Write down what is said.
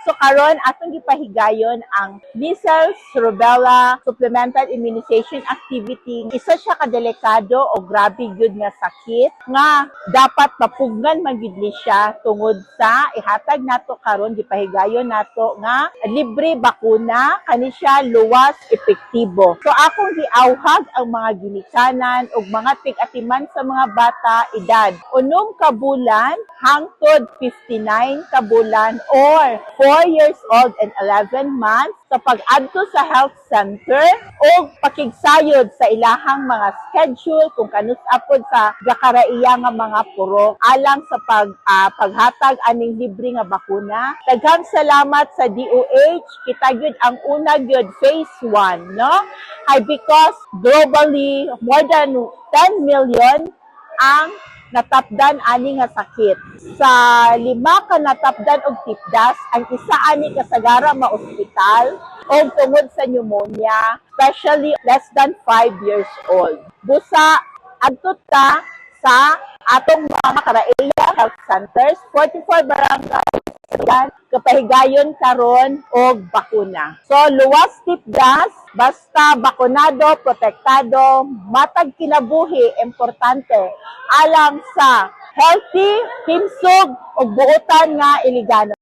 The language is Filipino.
So karon atong gipahigayon ang measles, rubella, supplemental immunization activity. Isa siya kadelikado o grabe gyud nga sakit nga dapat mapugnan man gyud ni siya tungod sa ihatag nato karon gipahigayon nato nga libre bakuna kani siya luwas epektibo. So akong giawhag ang mga ginikanan ug mga tig-atiman sa mga bata edad 6 ka bulan hangtod 59 ka bulan or 4 years old and 11 months sa pag-adto sa health center o pakigsayod sa ilahang mga schedule kung kanus-apod sa gakaraiya nga mga puro alang sa paghatag aning libre nga bakuna. Daghang salamat sa DOH, kita gyud ang una gyud phase 1, no? Ay because globally more than 10 million ang natapdan ani nga sakit. Sa 5 ka natapdan og tipdas, ang isa ani kasagara ma-ospital o tungod sa pneumonia, especially less than 5 years old. Busa, adto ta sa atong mga karaiya health centers, 44 barangays kapahigayon karon og bakuna. So luwas tipdas, basta bakunado, protektado, matag kinabuhi, importante alang sa healthy, himsog ug buotan nga iligano.